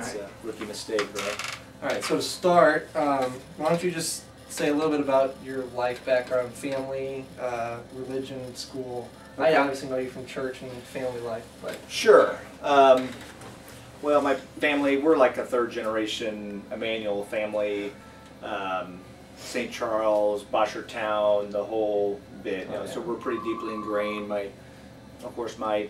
That's a rookie mistake, right? All right, so to start, why don't you just say a little bit about your life background, family, religion, school. Okay. I obviously know you from church and family life, but Sure. Well, my family, we're like a third generation Emmanuel family. St. Charles, Boshertown, the whole bit. You know, so we're pretty deeply ingrained. Of course, my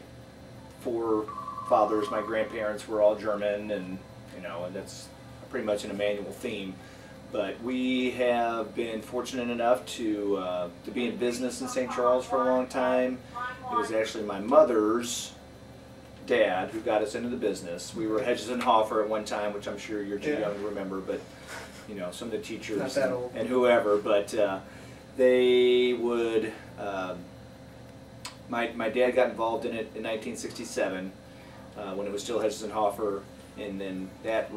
forefathers, my grandparents were all German, and and that's pretty much an Emmanuel theme. But we have been fortunate enough to be in business in St. Charles for a long time. It was actually my mother's dad who got us into the business. We were Hedges and Hoffer at one time, which I'm sure you're too young to remember, but some of the teachers and whoever. But they would. My dad got involved in it in 1967 when it was still Hedges and Hoffer, and then that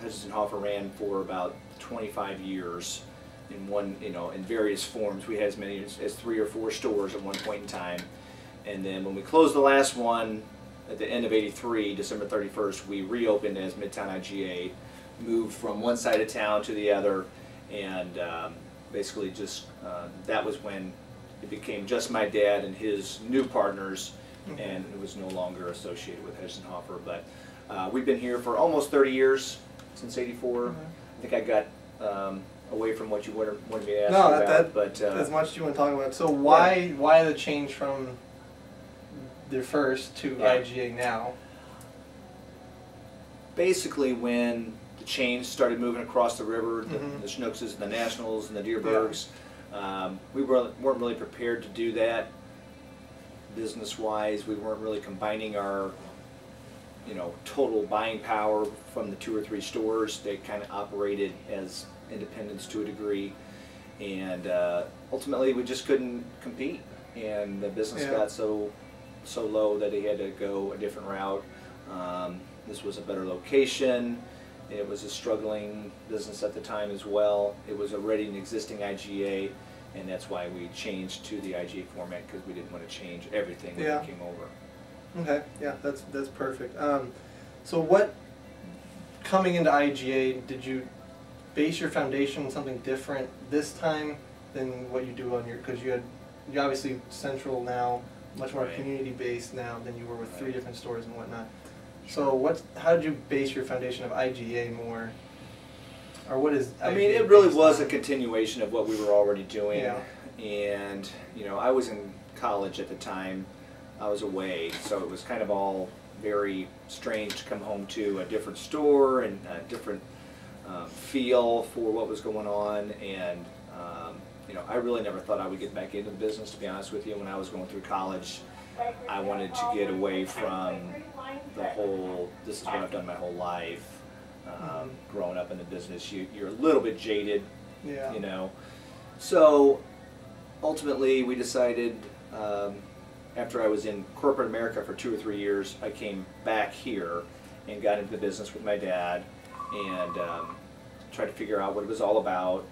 Hedges and Hoffer ran for about 25 years in various forms. We had as many as 3 or 4 stores at one point in time. And then when we closed the last one at the end of '83, December 31st, we reopened as Midtown IGA, moved from one side of town to the other, and basically just that was when it became just my dad and his new partners, and it was no longer associated with Hedges and Hoffer. But we've been here for almost 30 years, since '84. I think I got away from what you wanted me to ask about. But as much as you want to talk about. So why the change from their first to IGA now? Basically, when the chains started moving across the river, the Schnookses and the Nationals and the Deerbergs, we weren't really prepared to do that business-wise. We weren't really combining our total buying power from the 2 or 3 stores. They kind of operated as independents to a degree, and ultimately we just couldn't compete, and the business got so low that he had to go a different route. This was a better location. It was a struggling business at the time as well. It was already an existing IGA, and that's why we changed to the IGA format, because we didn't want to change everything when we came over. Okay, yeah, that's perfect. So what, coming into IGA, did you base your foundation on something different this time than what you do on your, because you're obviously central now, much more community based now than you were with 3 different stores and whatnot. So how did you base your foundation of IGA more, or what is IGA? I mean, it really was a continuation of what we were already doing, and I was in college at the time. I was away, so it was kind of all very strange to come home to a different store and a different feel for what was going on. And I really never thought I would get back into the business, to be honest with you. When I was going through college, I wanted to get away from the whole, this is what I've done my whole life, growing up in the business. You're a little bit jaded, So ultimately we decided, after I was in corporate America for 2 or 3 years, I came back here and got into the business with my dad, and tried to figure out what it was all about.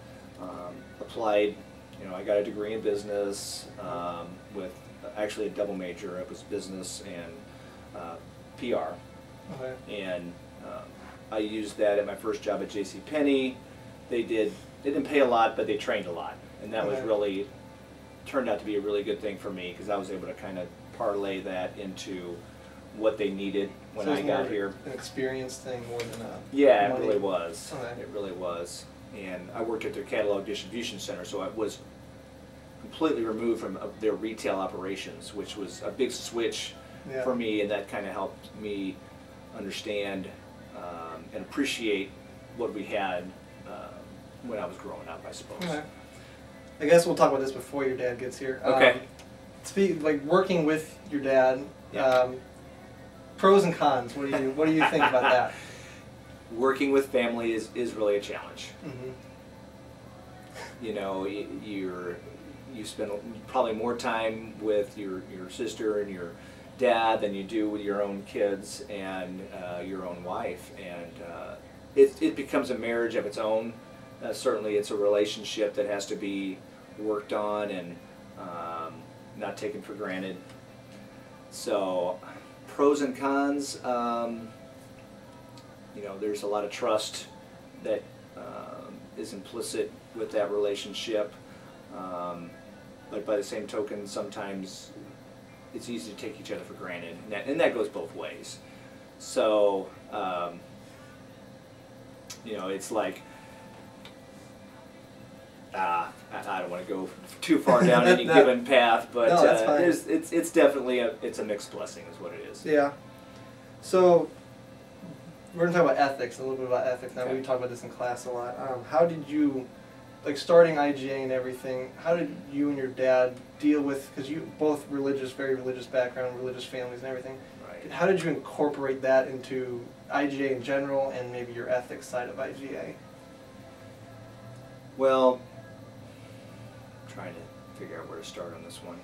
Applied, I got a degree in business with actually a double major. It was business and PR. And I used that at my first job at JCPenney. They didn't pay a lot, but they trained a lot, and that was really turned out to be a really good thing for me, because I was able to kind of parlay that into what they needed when I got here. An experience thing more than a it money. really was. It really was. And I worked at their catalog distribution center, so I was completely removed from their retail operations, which was a big switch for me, and that kind of helped me understand and appreciate what we had when I was growing up, I suppose. I guess we'll talk about this before your dad gets here. Like working with your dad, pros and cons. What do you think about that? Working with family is really a challenge. You spend probably more time with your sister and your dad than you do with your own kids and your own wife, and it becomes a marriage of its own. Certainly, it's a relationship that has to be worked on and not taken for granted. So, pros and cons. you know, there's a lot of trust that is implicit with that relationship. But by the same token, sometimes it's easy to take each other for granted, and that goes both ways. So, you know, it's like, I don't want to go too far down any given path, but no, that's fine. It's definitely it's a mixed blessing, is what it is. Yeah. So we're gonna talk about ethics, a little bit about ethics now. Okay. We talk about this in class a lot. How did you, like starting IGA and everything? How did you and your dad deal with? Because you both religious, very religious background, religious families and everything. Right. How did you incorporate that into IGA in general and maybe your ethics side of IGA? Well, I'm trying to figure out where to start on this one.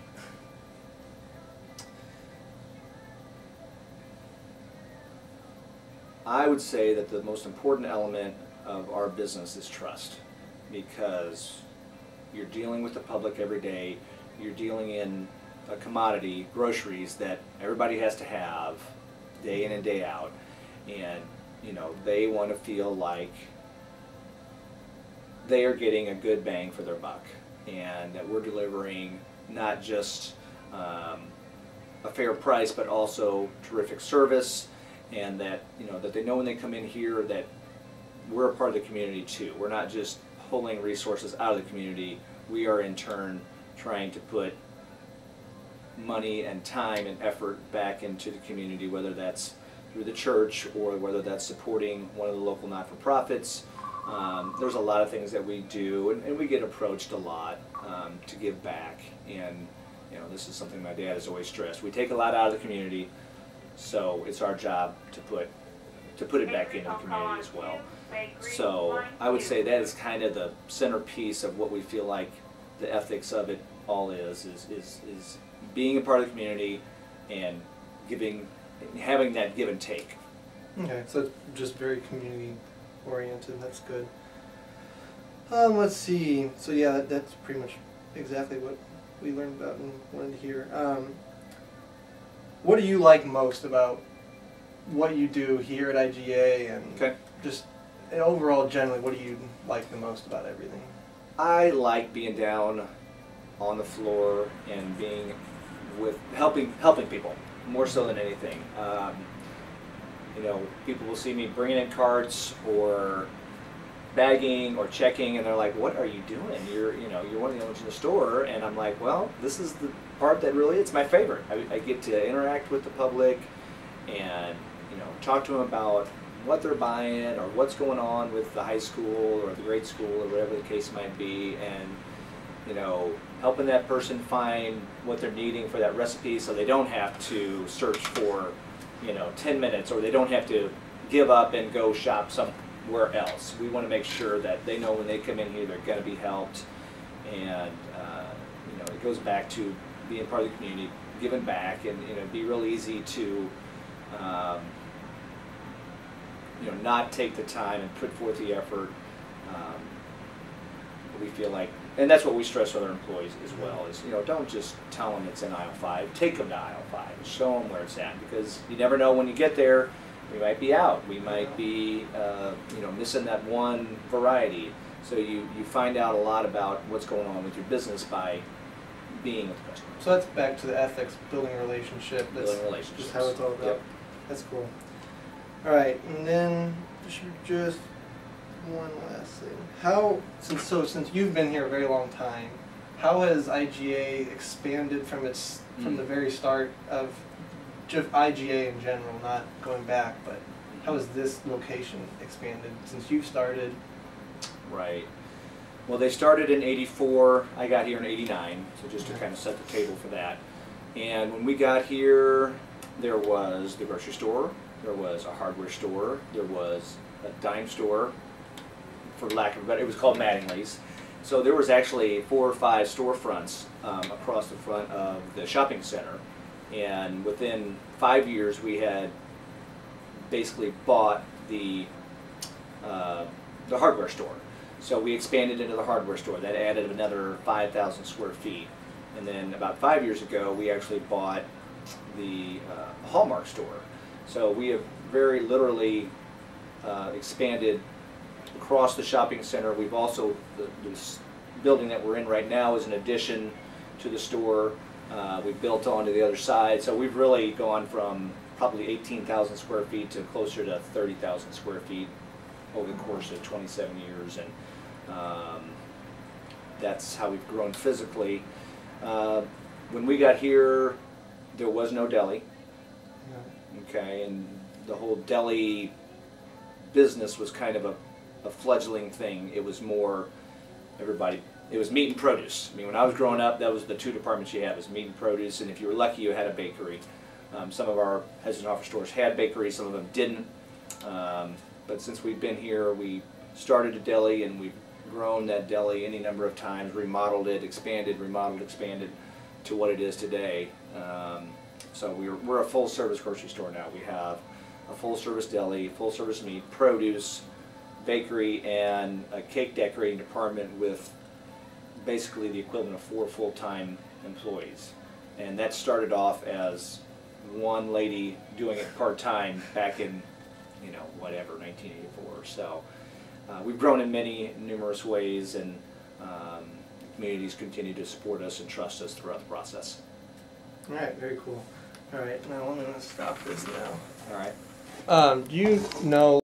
I would say that the most important element of our business is trust, because you're dealing with the public every day. You're dealing in a commodity, groceries, that everybody has to have day in and day out, and you know, they want to feel like they are getting a good bang for their buck, and that we're delivering not just a fair price, but also terrific service, and that, you know, that they know when they come in here that we're a part of the community too. We're not just pulling resources out of the community. We are in turn trying to put money and time and effort back into the community, whether that's through the church or whether that's supporting one of the local not-for-profits. There's a lot of things that we do, and we get approached a lot to give back. And you know, this is something my dad has always stressed. We take a lot out of the community, so it's our job to put it back into the community as well. So I would say that is kind of the centerpiece of what we feel like the ethics of it all is being a part of the community and having that give and take. Okay, so it's just very community oriented. That's good. Let's see. So yeah, that's pretty much exactly what we learned about and wanted to hear. What do you like most about what you do here at IGA, and Okay. just overall generally, what do you like the most about everything? I like being down on the floor and being with helping people more so than anything. You know, people will see me bringing in carts or bagging or checking, and they're like, "What are you doing? You're one of the owners in the store." And I'm like, "Well, this is the part that really it's my favorite. I get to interact with the public and, you know, talk to them about what they're buying or what's going on with the high school or the grade school or whatever the case might be, and, you know, helping that person find what they're needing for that recipe so they don't have to search for, you know, 10 minutes, or they don't have to give up and go shop somewhere else. We want to make sure that they know when they come in here they're going to be helped, and you know, it goes back to being part of the community, giving back, and, you know, it'd be real easy to you know, not take the time and put forth the effort. We feel like, and that's what we stress with our employees as well, is, you know, don't just tell them it's in aisle 5, take them to aisle 5, show them where it's at, because you never know when you get there, we might be out, we might be you know, missing that one variety. So you find out a lot about what's going on with your business by being with the customer. So that's back to the ethics, building a relationship. That's Building relationships. just how it's all about. Yep. That's cool. All right, and then just one last thing. How, since you've been here a very long time, how has IGA expanded from the very start of just IGA in general, not going back, but how has this location expanded since you've started? Right. Well, they started in '84. I got here in '89, so just to kind of set the table for that. And when we got here, there was the grocery store, there was a hardware store, there was a dime store, for lack of a better, it was called Mattingly's. So there was actually 4 or 5 storefronts across the front of the shopping center. And within 5 years, we had basically bought the hardware store. So we expanded into the hardware store. That added another 5,000 square feet. And then about 5 years ago, we actually bought the Hallmark store. So we have very literally expanded across the shopping center. We've also, this building that we're in right now is an addition to the store. We've built onto the other side, so we've really gone from probably 18,000 square feet to closer to 30,000 square feet over the course of 27 years, and that's how we've grown physically. When we got here, there was no deli, okay, and the whole deli business was kind of a fledgling thing. It was more everybody. It was meat and produce. I mean, when I was growing up, that was the two departments you had, was meat and produce, and if you were lucky, you had a bakery. Some of our hesitant offer stores had bakeries, some of them didn't. But since we've been here, we started a deli, and we've grown that deli any number of times, remodeled it, expanded, remodeled, expanded to what it is today. So we're a full-service grocery store now. We have a full-service deli, full-service meat, produce, bakery, and a cake decorating department with basically the equivalent of 4 full-time employees. And that started off as one lady doing it part-time back in, you know, whatever, 1984. So we've grown in many numerous ways, and communities continue to support us and trust us throughout the process. All right, very cool. All right, now I'm going to stop this now. All right. Do you know